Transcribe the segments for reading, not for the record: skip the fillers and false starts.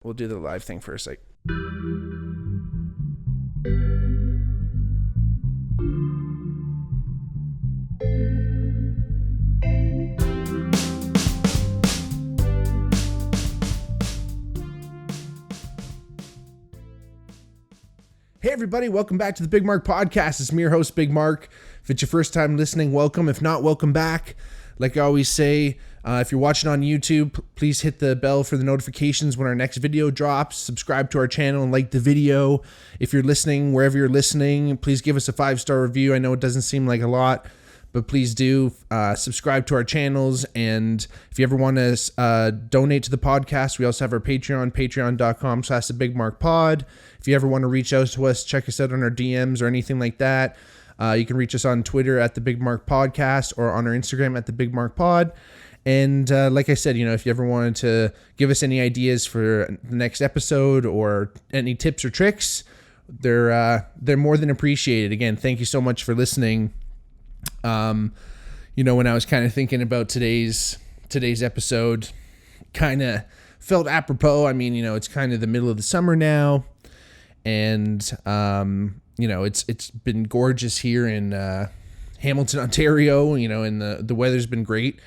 we'll do the live thing first. Like, hey everybody, welcome back to the Bigmark podcast. It's me, your host, Bigmark. If it's your first time listening, welcome. If not, welcome back. Like I always say, if you're watching on YouTube, please hit the bell for the notifications when our next video drops. Subscribe to our channel and like the video. If you're listening, wherever you're listening, please give us a 5-star review. I know it doesn't seem like a lot, but please do subscribe to our channels. And if you ever want to donate to the podcast, we also have our Patreon, patreon.com/thebigmarkpod. If you ever want to reach out to us, check us out on our DMs or anything like that. You can reach us on Twitter at the Bigmark Podcast or on our Instagram at the Bigmark Pod. And like I said, if you ever wanted to give us any ideas for the next episode or any tips or tricks, they're more than appreciated. Again, thank you so much for listening. When I was kind of thinking about today's episode, kind of felt apropos. I mean, it's kind of the middle of the summer now, and it's been gorgeous here in Hamilton, Ontario. And the weather's been great,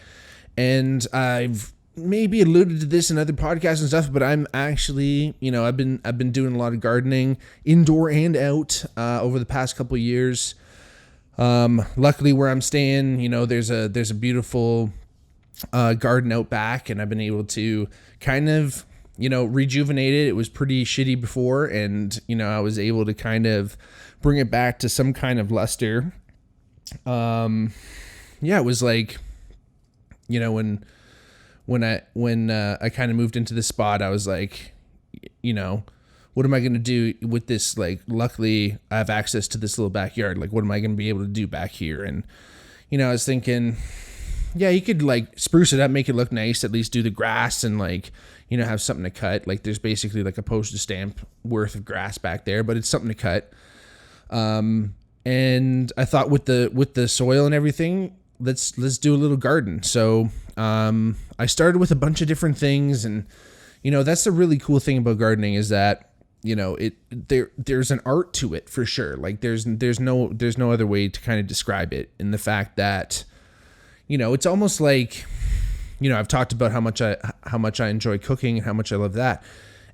and I've maybe alluded to this in other podcasts and stuff, but I'm actually, I've been doing a lot of gardening, indoor and out, over the past couple of years. Luckily where I'm staying, there's a beautiful garden out back, and I've been able to kind of, rejuvenate it. It was pretty shitty before, and I was able to kind of bring it back to some kind of luster. It was like, when I kind of moved into the spot, I was like, what am I going to do with this? Like, luckily I have access to this little backyard. Like, what am I going to be able to do back here? And, I was thinking, yeah, you could like spruce it up, make it look nice, at least do the grass and like, have something to cut. Like, there's basically like a postage stamp worth of grass back there, but it's something to cut. And I thought with the soil and everything, let's do a little garden. So, I started with a bunch of different things, and, that's the really cool thing about gardening is that, there's an art to it for sure. Like there's no other way to kind of describe it, in the fact that, it's almost like, I've talked about how much I enjoy cooking and how much I love that.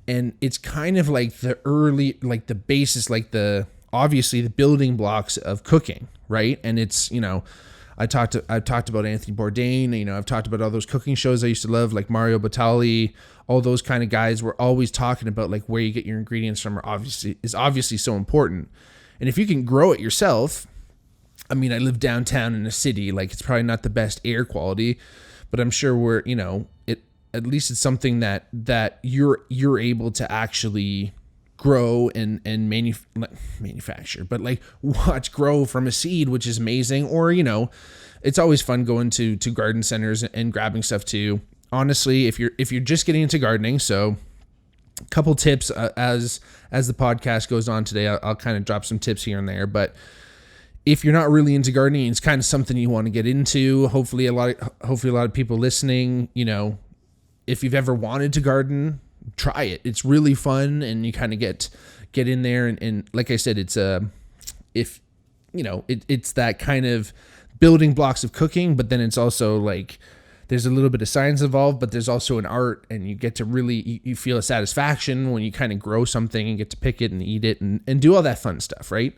And it's kind of like the early, like the basis, like obviously the building blocks of cooking. Right. And it's, I've talked about Anthony Bourdain, I've talked about all those cooking shows I used to love, like Mario Batali, all those kind of guys were always talking about like where you get your ingredients from is obviously so important. And if you can grow it yourself, I mean, I live downtown in a city, like it's probably not the best air quality, but I'm sure we're, at least it's something that you're able to actually grow and manufacture, but like watch grow from a seed, which is amazing. Or, it's always fun going to garden centers and grabbing stuff too. Honestly, if you're just getting into gardening, so a couple tips as the podcast goes on today, I'll kind of drop some tips here and there. But if you're not really into gardening, it's kind of something you want to get into. Hopefully a lot of people listening, if you've ever wanted to garden, try it. It's really fun, and you kind of get in there, and like I said, it's it's that kind of building blocks of cooking, but then it's also like there's a little bit of science involved, but there's also an art, and you get to really, you feel a satisfaction when you kind of grow something and get to pick it and eat it and do all that fun stuff, right?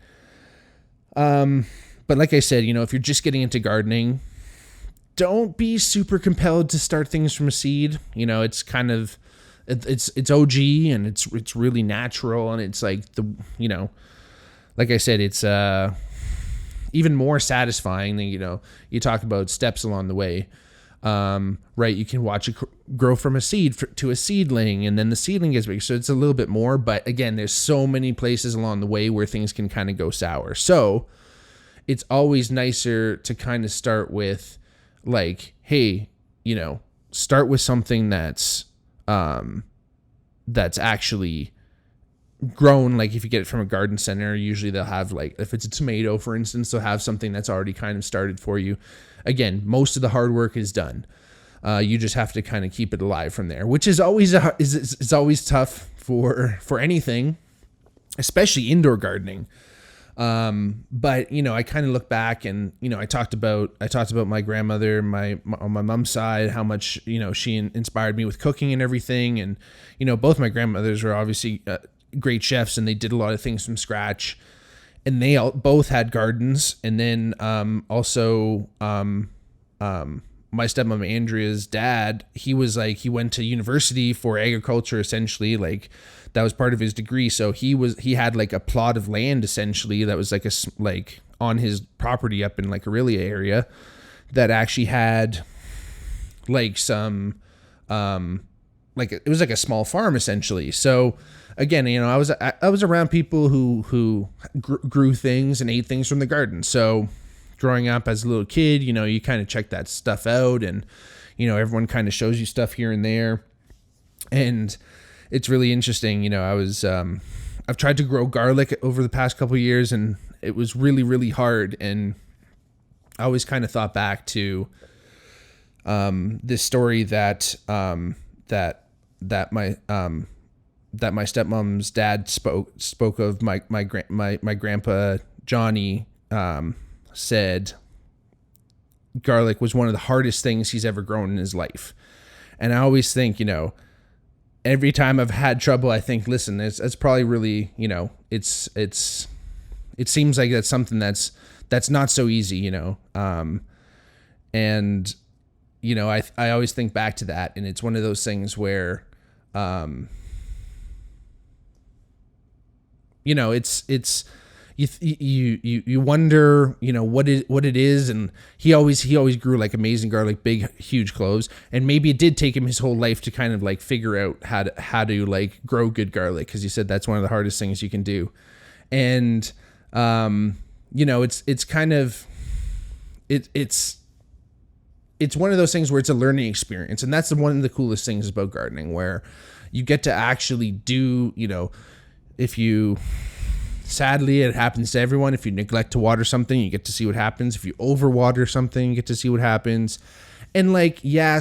But like I said, if you're just getting into gardening, don't be super compelled to start things from a seed. It's kind of, it's OG, and it's really natural, and it's like like I said, it's even more satisfying than, you talk about steps along the way. Right, you can watch it grow from a seed to a seedling, and then the seedling gets big, so it's a little bit more. But again, there's so many places along the way where things can kind of go sour, so it's always nicer to kind of start with like, hey, start with something that's actually grown. Like if you get it from a garden center, usually they'll have, like, if it's a tomato, for instance, they'll have something that's already kind of started for you. Again, most of the hard work is done. You just have to kind of keep it alive from there, which is always is always tough for anything, especially indoor gardening. But I kind of look back and, I talked about my grandmother, on my mom's side, how much, she inspired me with cooking and everything. And, both my grandmothers were obviously great chefs, and they did a lot of things from scratch, and they both had gardens. And then, also, my stepmom Andrea's dad, he went to university for agriculture, essentially. Like, that was part of his degree. So he had like a plot of land, essentially, that was like on his property up in like Aurelia area, that actually had like some, like it was like a small farm, essentially. So again, I was around people who grew things and ate things from the garden. So growing up as a little kid, you kind of check that stuff out, and, everyone kind of shows you stuff here and there. And it's really interesting. I've tried to grow garlic over the past couple of years, and it was really, really hard. And I always kind of thought back to, this story that my stepmom's dad spoke of. My grandpa Johnny, said garlic was one of the hardest things he's ever grown in his life. And I always think, every time I've had trouble, I think, listen, it's probably really, it seems like that's something that's not so easy, and, I always think back to that. And it's one of those things where, it's, you wonder, what it is. And he always grew like amazing garlic, big, huge cloves. And maybe it did take him his whole life to kind of like figure out how to like grow good garlic. 'Cause he said that's one of the hardest things you can do. And, it's kind of, it's one of those things where it's a learning experience. And that's one of the coolest things about gardening, where you get to actually do, sadly, it happens to everyone. If you neglect to water something, you get to see what happens. If you overwater something, you get to see what happens. And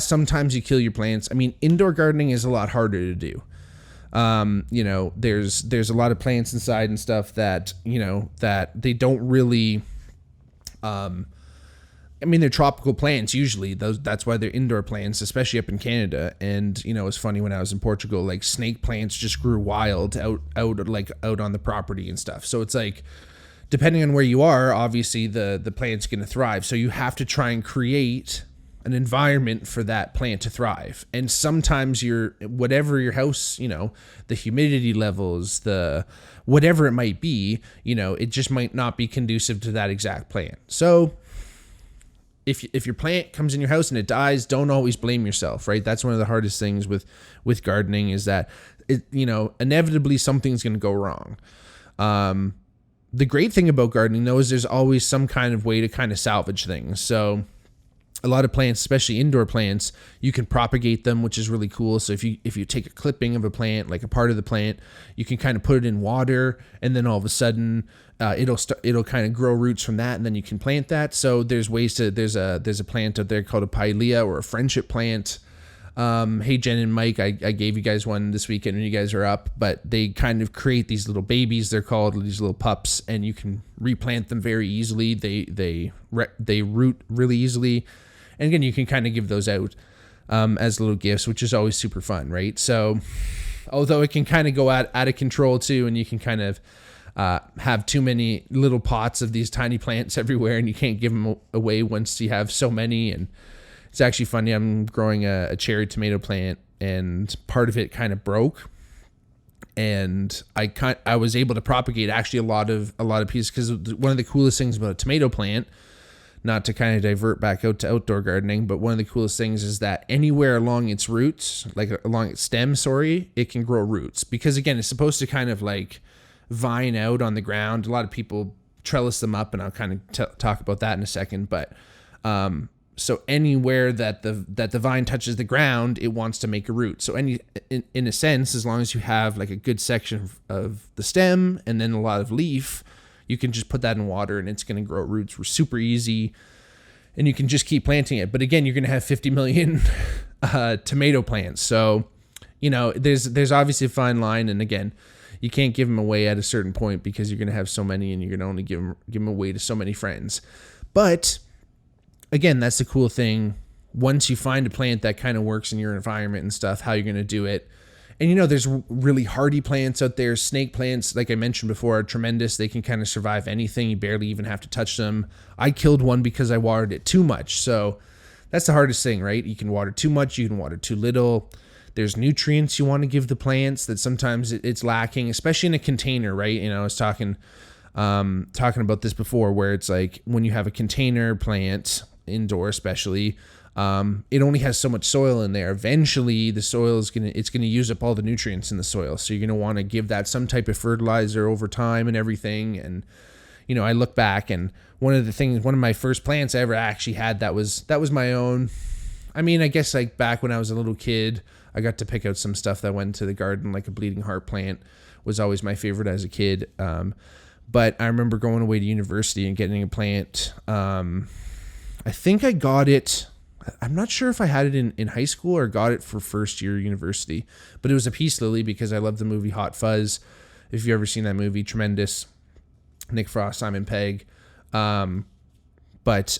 sometimes you kill your plants. I mean, indoor gardening is a lot harder to do. There's a lot of plants inside and stuff that, that they don't really, they're tropical plants usually. That's why they're indoor plants, especially up in Canada. And, it's funny, when I was in Portugal, like snake plants just grew wild out on the property and stuff. So it's like, depending on where you are, obviously the plant's going to thrive. So you have to try and create an environment for that plant to thrive. And sometimes whatever your house, the humidity levels, whatever it might be, it just might not be conducive to that exact plant. So if your plant comes in your house and it dies, don't always blame yourself, right? That's one of the hardest things with gardening, is that inevitably something's going to go wrong. The great thing about gardening, though, is there's always some kind of way to kind of salvage things. So a lot of plants, especially indoor plants, you can propagate them, which is really cool. So if you take a clipping of a plant, like a part of the plant, you can kind of put it in water, and then all of a sudden it'll kind of grow roots from that, and then you can plant that. So there's ways to there's a plant out there called a pilea, or a friendship plant. Hey, Jen and Mike, I gave you guys one this weekend when you guys are up, but they kind of create these little babies. They're called these little pups, and you can replant them very easily. They root really easily. And again, you can kind of give those out as little gifts, which is always super fun, right? So although it can kind of go out of control too, and you can kind of have too many little pots of these tiny plants everywhere, and you can't give them away once you have so many. And it's actually funny, I'm growing a cherry tomato plant, and part of it kind of broke. And I was able to propagate actually a lot of pieces, because one of the coolest things about a tomato plant, not to kind of divert back out to outdoor gardening, but one of the coolest things is that anywhere along its roots, like along its stem, it can grow roots. Because again, it's supposed to kind of like vine out on the ground. A lot of people trellis them up, and I'll kind of talk about that in a second. But so anywhere that the vine touches the ground, it wants to make a root. So in a sense, as long as you have like a good section of the stem and then a lot of leaf, you can just put that in water, and it's going to grow roots super easy. and you can just keep planting it. But again, you're going to have 50 million tomato plants. So, there's obviously a fine line. And again, you can't give them away at a certain point because you're going to have so many and you're going to only give them away to so many friends. But again, that's the cool thing. Once you find a plant that kind of works in your environment and stuff, how you're going to do it. And, there's really hardy plants out there. Snake plants, like I mentioned before, are tremendous. They can kind of survive anything. You barely even have to touch them. I killed one because I watered it too much. So that's the hardest thing, right? You can water too much. You can water too little. There's nutrients you want to give the plants that sometimes it's lacking, especially in a container, right? I was talking about this before, where it's like when you have a container plant, indoor especially, it only has so much soil in there. Eventually, the soil is gonna use up all the nutrients in the soil. So you're gonna want to give that some type of fertilizer over time and everything. And I look back, and one of my first plants I ever actually had that was my own. I mean, I guess like back when I was a little kid, I got to pick out some stuff that went to the garden, like a bleeding heart plant was always my favorite as a kid. But I remember going away to university and getting a plant. I think I got it. I'm not sure if I had it in high school or got it for first year university, but it was a peace lily because I love the movie Hot Fuzz. If you've ever seen that movie, tremendous. Nick Frost, Simon Pegg. But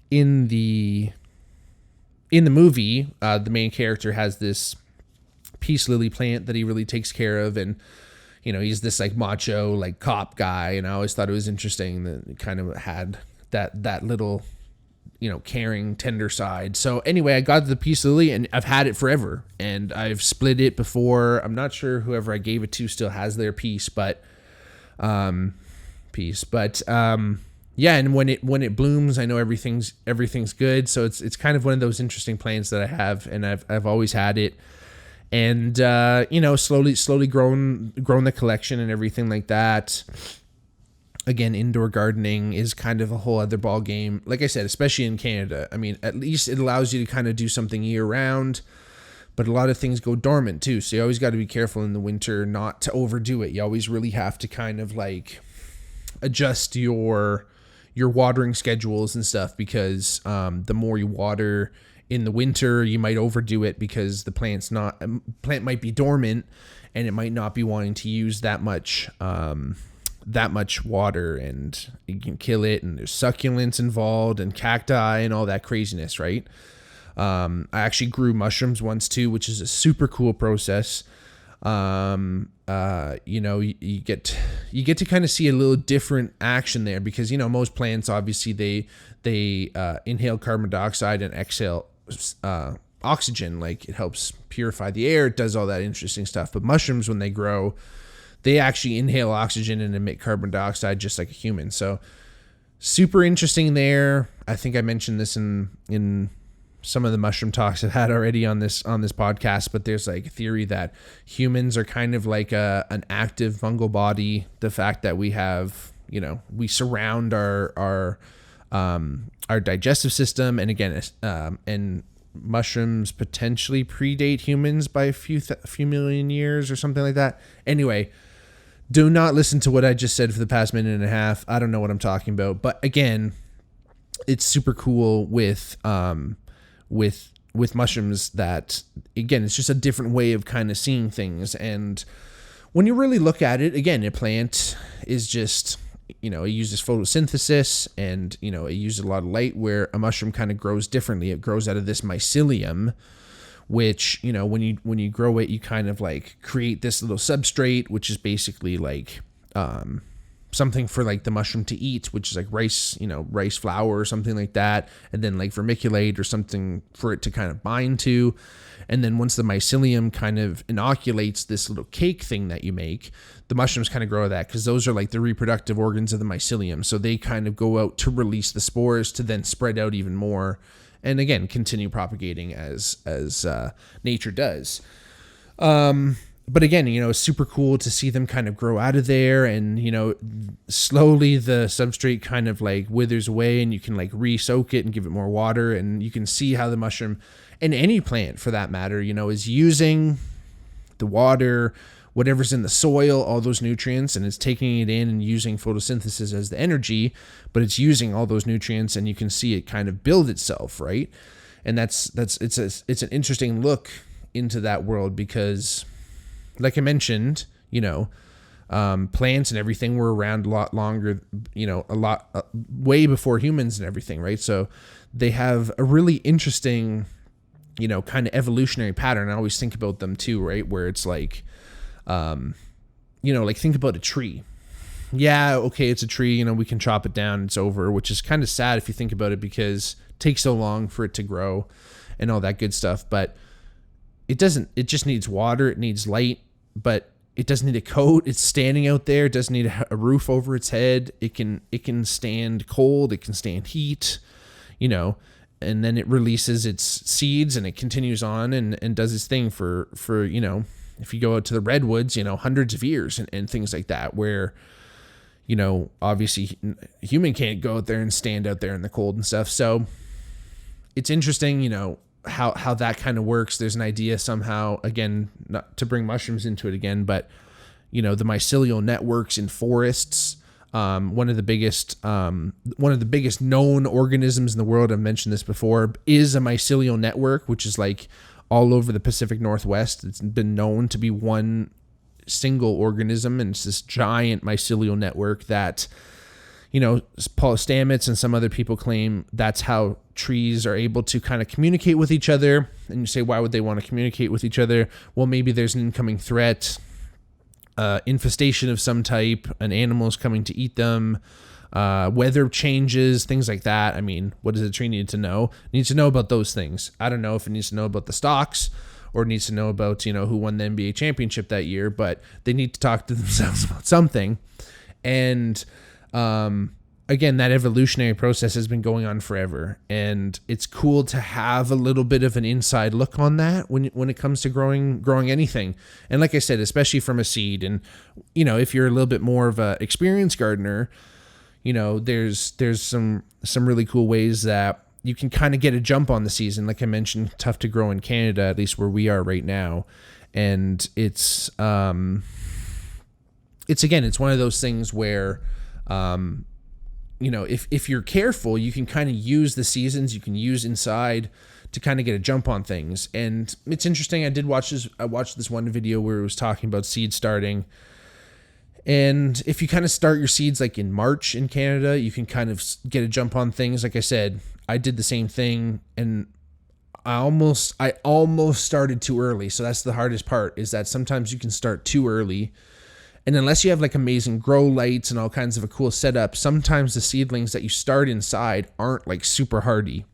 in the movie, the main character has this peace lily plant that he really takes care of, and he's this like macho like cop guy, and I always thought it was interesting that it kind of had that little caring, tender side. So anyway, I got the peace lily and I've had it forever, and I've split it before. I'm not sure whoever I gave it to still has their piece, but yeah, and when it blooms, I know everything's good. So it's kind of one of those interesting plants that I have, and I've always had it. And slowly grown the collection and everything like that. Again, indoor gardening is kind of a whole other ball game. Like I said, especially in Canada. I mean, at least it allows you to kind of do something year round, but a lot of things go dormant too. So you always got to be careful in the winter not to overdo it. You always really have to kind of like adjust your watering schedules and stuff, because the more you water in the winter, you might overdo it because the plant might be dormant and it might not be wanting to use that much water, and you can kill it, and there's succulents involved and cacti and all that craziness, right? I actually grew mushrooms once too, which is a super cool process. You get to kind of see a little different action there, because most plants obviously they inhale carbon dioxide and exhale oxygen. Like, it helps purify the air, it does all that interesting stuff. But mushrooms, when they grow, they actually inhale oxygen and emit carbon dioxide just like a human. So super interesting there. I think I mentioned this in some of the mushroom talks I've had already on this podcast, but there's like a theory that humans are kind of like an active fungal body. The fact that we have, we surround our digestive system, and again, and mushrooms potentially predate humans by a few million years or something like that. Anyway, do not listen to what I just said for the past minute and a half. I don't know what I'm talking about, but again, it's super cool with mushrooms that, again, it's just a different way of kind of seeing things. And when you really look at it, again, a plant is just, it uses photosynthesis, and, it uses a lot of light, where a mushroom kind of grows differently. It grows out of this mycelium, which, when you grow it, you kind of like create this little substrate, which is basically like something for like the mushroom to eat, which is like rice flour or something like that, and then like vermiculite or something for it to kind of bind to. And then once the mycelium kind of inoculates this little cake thing that you make, the mushrooms kind of grow that, because those are like the reproductive organs of the mycelium. So they kind of go out to release the spores to then spread out even more, and again, continue propagating as nature does. But again, it's super cool to see them kind of grow out of there, and, slowly the substrate kind of like withers away, and you can like re-soak it and give it more water, and you can see how the mushroom, and any plant for that matter, is using the water whatever's in the soil, all those nutrients, and it's taking it in and using photosynthesis as the energy, but it's using all those nutrients, and you can see it kind of build itself, right? And it's an interesting look into that world because, like I mentioned, plants and everything were around a lot longer, way before humans and everything, right? So they have a really interesting, kind of evolutionary pattern. I always think about them too, right? Where it's like, like think about a tree. Yeah, okay, it's a tree, we can chop it down, it's over, which is kind of sad if you think about it because it takes so long for it to grow and all that good stuff. But it just needs water, it needs light, but it doesn't need a coat. It's standing out there. It doesn't need a roof over its head. It can stand cold. It can stand heat, and then it releases its seeds and it continues on and does its thing for if you go out to the redwoods, hundreds of years and things like that, where, obviously human can't go out there and stand out there in the cold and stuff. So it's interesting, how that kind of works. There's an idea somehow, again, not to bring mushrooms into it again, but the mycelial networks in forests, one of the biggest known organisms in the world, I've mentioned this before, is a mycelial network, which is like all over the Pacific Northwest. It's been known to be one single organism, and it's this giant mycelial network that, Paul Stamets and some other people claim that's how trees are able to kind of communicate with each other. And you say, why would they want to communicate with each other? Well, maybe there's an incoming threat, infestation of some type, an animal's coming to eat them, weather changes, things like that. I mean, what does a tree need to know? It needs to know about those things. I don't know if it needs to know about the stocks or it needs to know about, who won the NBA championship that year, but they need to talk to themselves about something. And, again, that evolutionary process has been going on forever, and it's cool to have a little bit of an inside look on that when it comes to growing anything. And like I said, especially from a seed, and if you're a little bit more of a experienced gardener, there's some really cool ways that you can kind of get a jump on the season. Like I mentioned, tough to grow in Canada, at least where we are right now, and it's one of those things where, if you're careful, you can kind of use the seasons, you can use inside to kind of get a jump on things. And it's interesting. I watched this one video where it was talking about seed starting. And if you kind of start your seeds like in March in Canada, you can kind of get a jump on things. Like I said, I did the same thing, and I almost started too early. So that's the hardest part, is that sometimes you can start too early. And unless you have like amazing grow lights and all kinds of a cool setup, sometimes the seedlings that you start inside aren't like super hardy.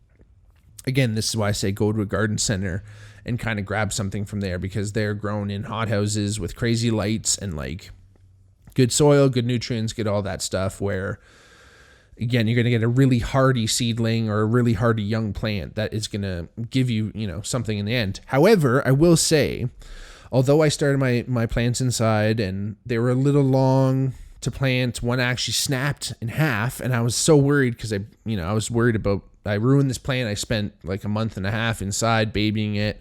Again, this is why I say go to a garden center and kind of grab something from there, because they're grown in hothouses with crazy lights and like good soil, good nutrients, good all that stuff, where, again, you're going to get a really hardy seedling or a really hardy young plant that is going to give you, something in the end. However, I will say, although I started my plants inside and they were a little long to plant, one actually snapped in half, and I was so worried because I was worried about, I ruined this plant. I spent like a month and a half inside babying it,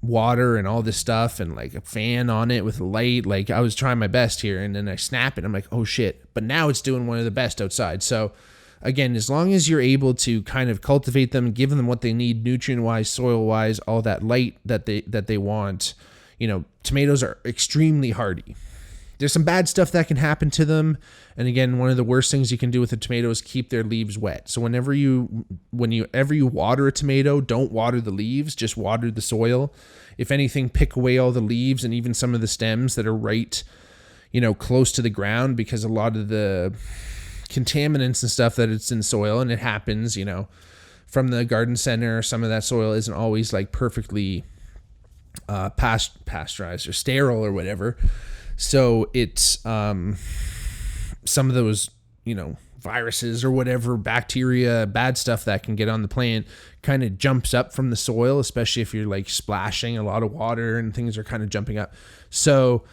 water and all this stuff and like a fan on it with a light. Like, I was trying my best here, and then I snap it. I'm like, oh shit. But now it's doing one of the best outside. So again, as long as you're able to kind of cultivate them, give them what they need, nutrient-wise, soil-wise, all that light that they want, tomatoes are extremely hardy. There's some bad stuff that can happen to them. And again, one of the worst things you can do with a tomato is keep their leaves wet. So whenever you water a tomato, don't water the leaves, just water the soil. If anything, pick away all the leaves and even some of the stems that are right, close to the ground, because a lot of the contaminants and stuff that it's in soil, and it happens, from the garden center, some of that soil isn't always like perfectly pasteurized or sterile or whatever. So it's some of those, viruses or whatever, bacteria, bad stuff that can get on the plant kind of jumps up from the soil, especially if you're like splashing a lot of water and things are kind of jumping up. So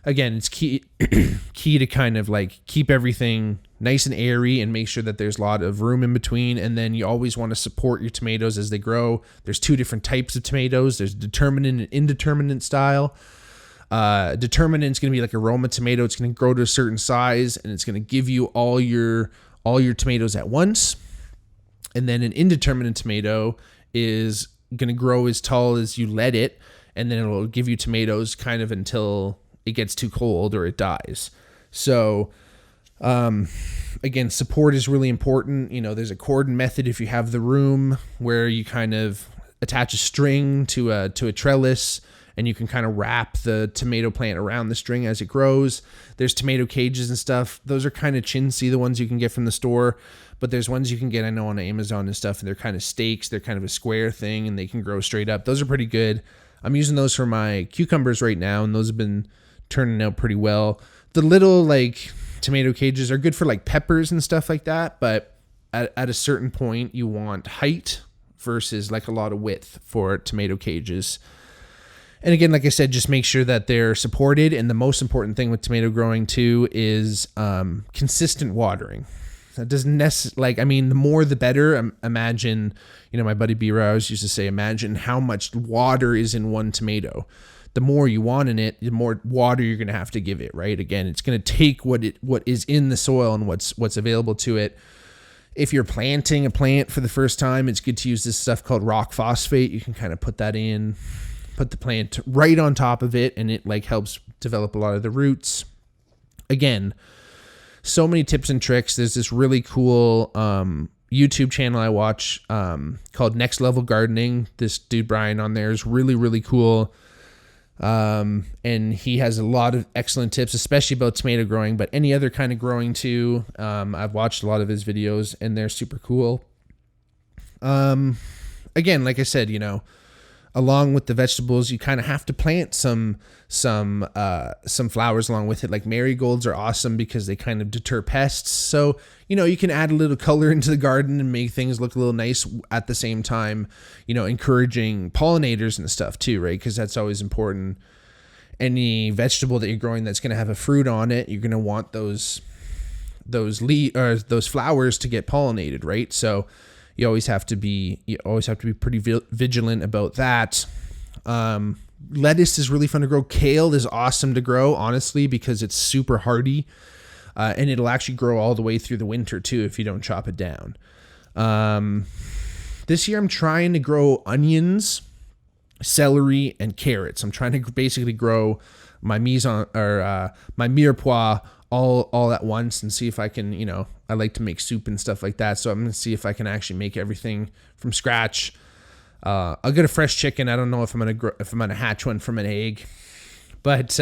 again, it's key to kind of like keep everything nice and airy and make sure that there's a lot of room in between. And then you always want to support your tomatoes as they grow. There's two different types of tomatoes. There's determinate and indeterminate style. Determinant's going to be like a Roma tomato. It's going to grow to a certain size, and it's going to give you all your tomatoes at once. And then an indeterminate tomato is going to grow as tall as you let it, and then it'll give you tomatoes kind of until it gets too cold or it dies. So again, support is really important. There's a cordon method if you have the room, where you kind of attach a string to a trellis, and you can kind of wrap the tomato plant around the string as it grows. There's tomato cages and stuff. Those are kind of chintzy, the ones you can get from the store, but there's ones you can get, I know, on Amazon and stuff, and they're kind of stakes. They're kind of a square thing, and they can grow straight up. Those are pretty good. I'm using those for my cucumbers right now, and those have been turning out pretty well. The little tomato cages are good for peppers and stuff like that, but at a certain point you want height versus a lot of width for tomato cages. And again, like I said, just make sure that they're supported. And the most important thing with tomato growing too is consistent watering. That doesn't necessarily, the more the better. Imagine, my buddy B. Rouse used to say, imagine how much water is in one tomato. The more you want in it, the more water you're going to have to give it, right? Again, it's going to take what is in the soil and what's available to it. If you're planting a plant for the first time, it's good to use this stuff called rock phosphate. You can kind of put that in, put the plant right on top of it, and it helps develop a lot of the roots. Again, so many tips and tricks. There's this really cool YouTube channel I watch called Next Level Gardening. This dude Brian on there is really, really cool. And he has a lot of excellent tips, especially about tomato growing, but any other kind of growing too. I've watched a lot of his videos, and they're super cool. Again, like I said, along with the vegetables, you kind of have to plant some flowers along with it. Like marigolds are awesome because they kind of deter pests. So, you can add a little color into the garden and make things look a little nice at the same time, encouraging pollinators and stuff too, right? Because that's always important. Any vegetable that you're growing that's going to have a fruit on it, you're going to want those flowers to get pollinated, right? So you always have to be pretty vigilant about that. Lettuce is really fun to grow. Kale is awesome to grow, honestly, because it's super hardy, and it'll actually grow all the way through the winter too if you don't chop it down. This year I'm trying to grow onions, celery, and carrots. I'm trying to basically grow my my mirepoix all at once and see if I can, I like to make soup and stuff like that. So I'm going to see if I can actually make everything from scratch. I'll get a fresh chicken. I don't know if I'm going to hatch one from an egg, but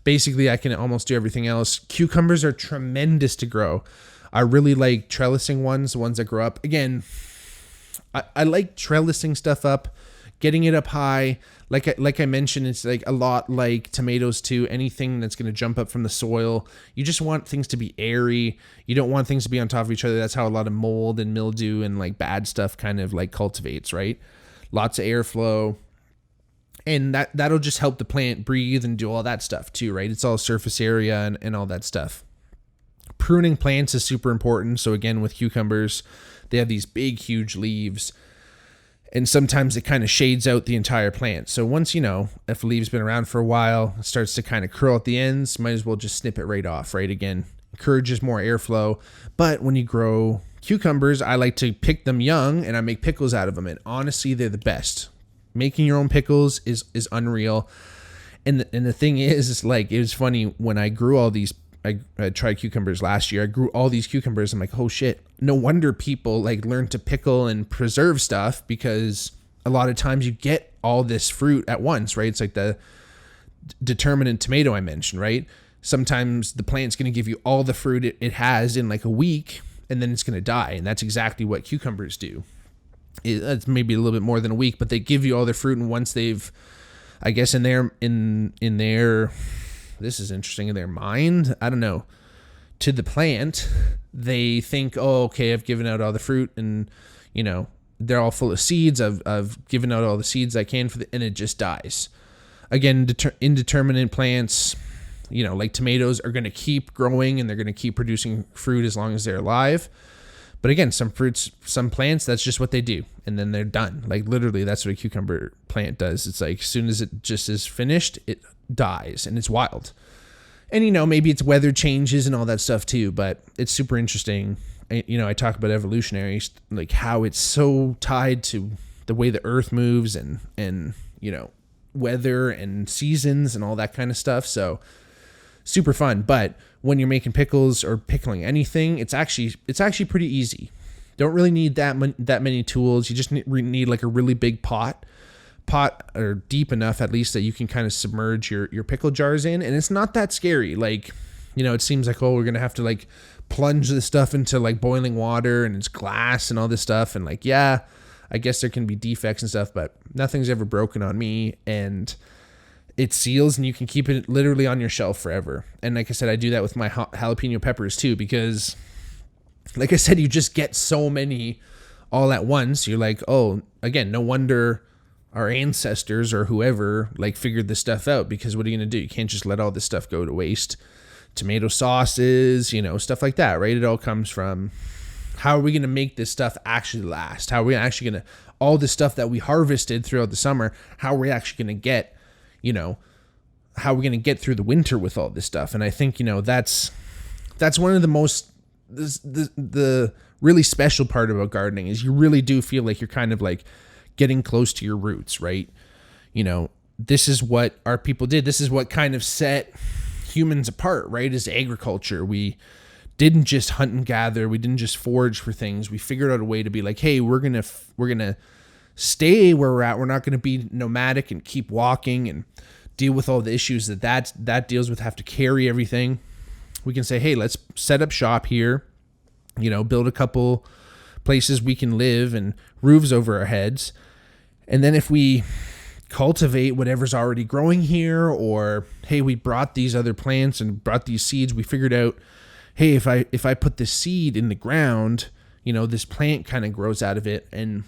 basically I can almost do everything else. Cucumbers are tremendous to grow. I really like trellising ones, the ones that grow up. Again, I like trellising stuff up, getting it up high. Like I mentioned, it's a lot like tomatoes too. Anything that's going to jump up from the soil, you just want things to be airy. You don't want things to be on top of each other. That's how a lot of mold and mildew and bad stuff kind of cultivates, right? Lots of airflow. And that'll just help the plant breathe and do all that stuff too, right? It's all surface area and all that stuff. Pruning plants is super important. So again, with cucumbers, they have these big, huge leaves. And sometimes it kind of shades out the entire plant. So once, if a leaf's been around for a while, it starts to kind of curl at the ends, might as well just snip it right off, right? Again, encourages more airflow. But when you grow cucumbers, I like to pick them young, and I make pickles out of them. And honestly, they're the best. Making your own pickles is unreal. And the thing is it was funny when I grew all these. I tried cucumbers last year. I grew all these cucumbers. I'm like, oh shit. No wonder people learn to pickle and preserve stuff, because a lot of times you get all this fruit at once, right? It's like the determinant tomato I mentioned, right? Sometimes the plant's going to give you all the fruit it has in a week, and then it's going to die. And that's exactly what cucumbers do. It's maybe a little bit more than a week, but they give you all the fruit. And once they've, I guess in their this is interesting, in their mind, I don't know, to the plant, they think, oh, okay, I've given out all the fruit, and they're all full of seeds. I've given out all the seeds I can and it just dies. Again, indeterminate plants, like tomatoes, are going to keep growing and they're going to keep producing fruit as long as they're alive. But again, some fruits, some plants, that's just what they do. And then they're done. Like literally, that's what a cucumber plant does. It's like as soon as it just is finished, it dies, and it's wild. And, maybe it's weather changes and all that stuff too, but it's super interesting. I talk about evolutionary, like how it's so tied to the way the earth moves and weather and seasons and all that kind of stuff. So super fun. But when you're making pickles or pickling anything, it's actually pretty easy. Don't really need that many tools. You just need like a really big pot or deep enough at least that you can kind of submerge your pickle jars in. And it's not that scary. Like, it seems like, oh, we're going to have to like plunge this stuff into like boiling water and it's glass and all this stuff. And like, yeah, I guess there can be defects and stuff, but nothing's ever broken on me. And it seals and you can keep it literally on your shelf forever. And like I said, I do that with my jalapeno peppers too, because like I said, you just get so many all at once. You're like, oh, again, no wonder our ancestors or whoever like figured this stuff out, because what are you going to do? You can't just let all this stuff go to waste. Tomato sauces, stuff like that, right? It all comes from how are we going to make this stuff actually last? How are we actually going to, all the stuff that we harvested throughout the summer, how are we actually going to get, how are we going to get through the winter with all this stuff? And I think, that's one of the most, the really special part about gardening is you really do feel like you're kind of like getting close to your roots, right? This is what our people did. This is what kind of set humans apart, right? Is agriculture. We didn't just hunt and gather. We didn't just forage for things. We figured out a way to be like, hey, we're going to stay where we're at. We're not going to be nomadic and keep walking and deal with all the issues that deals with, have to carry everything. We can say, hey, let's set up shop here, build a couple places we can live and roofs over our heads. And then if we cultivate whatever's already growing here, or, hey, we brought these other plants and brought these seeds, we figured out, hey, if I put this seed in the ground, this plant kind of grows out of it. And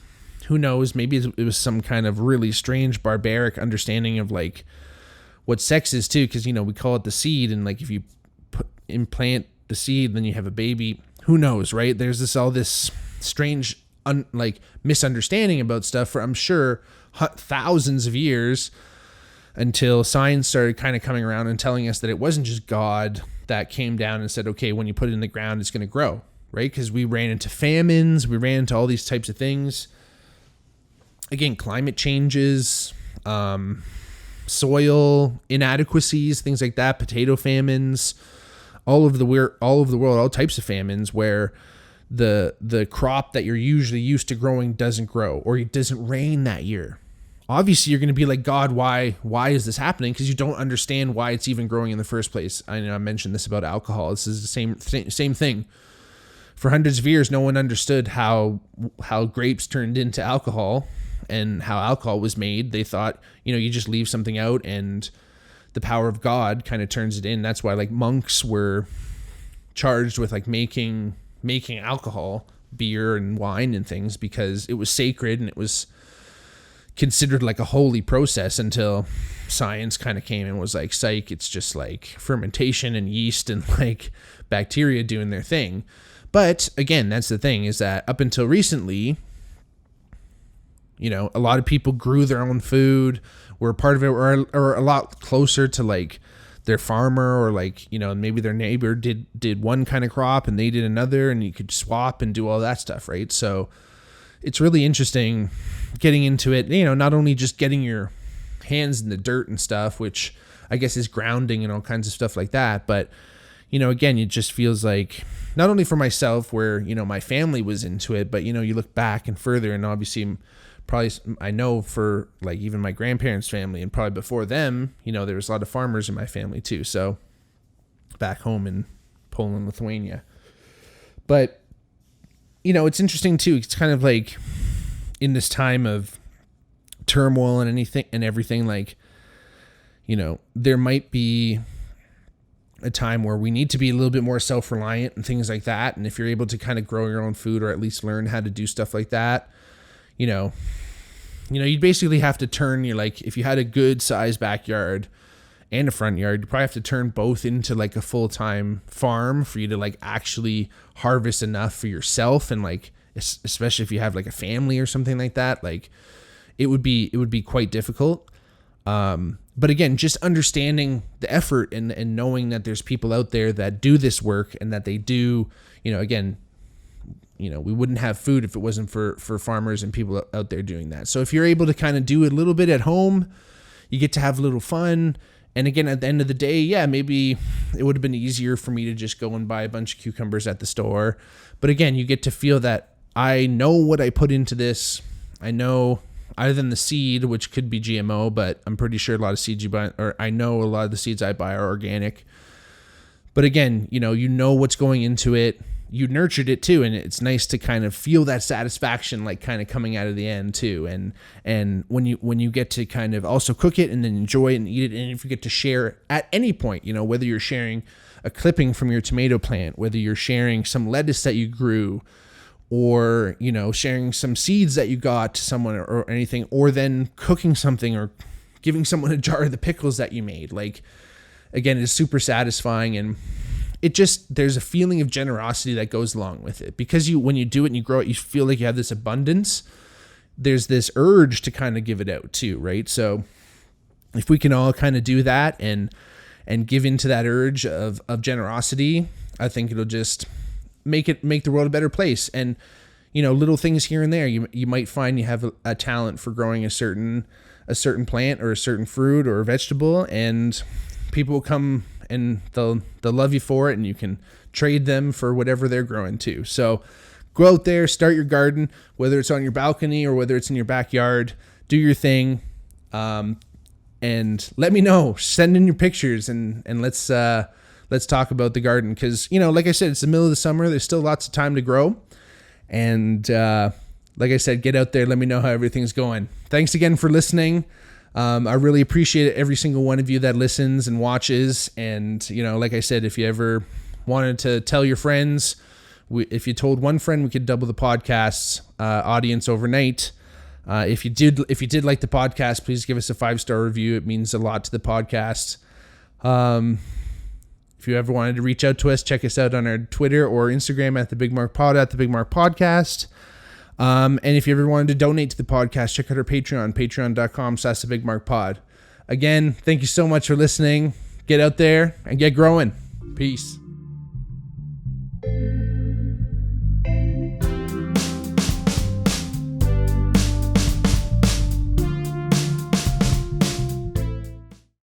who knows, maybe it was some kind of really strange barbaric understanding of like what sex is too, because we call it the seed, and like if you implant the seed then you have a baby, who knows, right? There's all this strange misunderstanding about stuff for, I'm sure, thousands of years, until science started kind of coming around and telling us that it wasn't just God that came down and said, okay, when you put it in the ground it's going to grow, right? Because we ran into famines, we ran into all these types of things. Again, climate changes, soil inadequacies, things like that, potato famines, all over the world, all types of famines where the crop that you're usually used to growing doesn't grow, or it doesn't rain that year. Obviously, you're going to be like, God, why is this happening? Because you don't understand why it's even growing in the first place. I know I mentioned this about alcohol. This is the same thing. For hundreds of years, no one understood how grapes turned into alcohol and how alcohol was made. They thought, you just leave something out and the power of God kind of turns it in. That's why like monks were charged with like making alcohol, beer and wine and things, because it was sacred and it was considered like a holy process, until science kind of came and was like, psych, it's just like fermentation and yeast and like bacteria doing their thing. But again, that's the thing, is that up until recently, a lot of people grew their own food, were a part of it, or a lot closer to like their farmer, or like, maybe their neighbor did one kind of crop and they did another, and you could swap and do all that stuff, right? So it's really interesting getting into it, not only just getting your hands in the dirt and stuff, which I guess is grounding and all kinds of stuff like that, but again, it just feels like, not only for myself where, my family was into it, but, you look back and further, and obviously probably, I know for like even my grandparents' family and probably before them, there was a lot of farmers in my family too. So back home in Poland, Lithuania. But, it's interesting too. It's kind of like in this time of turmoil and everything, like, there might be a time where we need to be a little bit more self-reliant and things like that. And if you're able to kind of grow your own food, or at least learn how to do stuff like that, you basically have to turn your, like, if you had a good sized backyard and a front yard. You probably have to turn both into like a full-time farm for you to like actually harvest enough for yourself, and like especially if you have like a family or something like that, like it would be quite difficult. But again, just understanding the effort and knowing that there's people out there that do this work, and that they do, again, we wouldn't have food if it wasn't for farmers and people out there doing that. So if you're able to kind of do a little bit at home, you get to have a little fun. And again, at the end of the day, yeah, maybe it would have been easier for me to just go and buy a bunch of cucumbers at the store. But again, you get to feel that I know what I put into this. I know, other than the seed, which could be GMO, but I'm pretty sure a lot of seeds you buy, or I know a lot of the seeds I buy are organic. But again, you know what's going into it. You nurtured it too, and it's nice to kind of feel that satisfaction, like kind of coming out of the end too. And when you get to kind of also cook it and then enjoy it and eat it, and if you get to share at any point, whether you're sharing a clipping from your tomato plant, whether you're sharing some lettuce that you grew, or sharing some seeds that you got to someone or anything, or then cooking something or giving someone a jar of the pickles that you made, like again, it's super satisfying. And there's a feeling of generosity that goes along with it, because when you do it and you grow it, you feel like you have this abundance. There's this urge to kind of give it out too, right? So if we can all kind of do that and give into that urge of generosity, I think it'll just make the world a better place. And little things here and there, you might find you have a talent for growing a certain plant or a certain fruit or a vegetable, and people will come and they'll love you for it, and you can trade them for whatever they're growing too. So go out there, start your garden, whether it's on your balcony or whether it's in your backyard. Do your thing, and let me know. Send in your pictures, and let's talk about the garden, because like I said, it's the middle of the summer. There's still lots of time to grow, and like I said, get out there. Let me know how everything's going. Thanks again for listening. I really appreciate every single one of you that listens and watches. And, like I said, if you ever wanted to tell your friends, if you told one friend, we could double the podcast's audience overnight. If you did like the podcast, please give us a 5-star review. It means a lot to the podcast. If you ever wanted to reach out to us, check us out on our Twitter or Instagram at the Bigmark Pod, at the Bigmark Podcast. And if you ever wanted to donate to the podcast, check out our Patreon, patreon.com/thebigmarkpod. Again, thank you so much for listening. Get out there and get growing. Peace.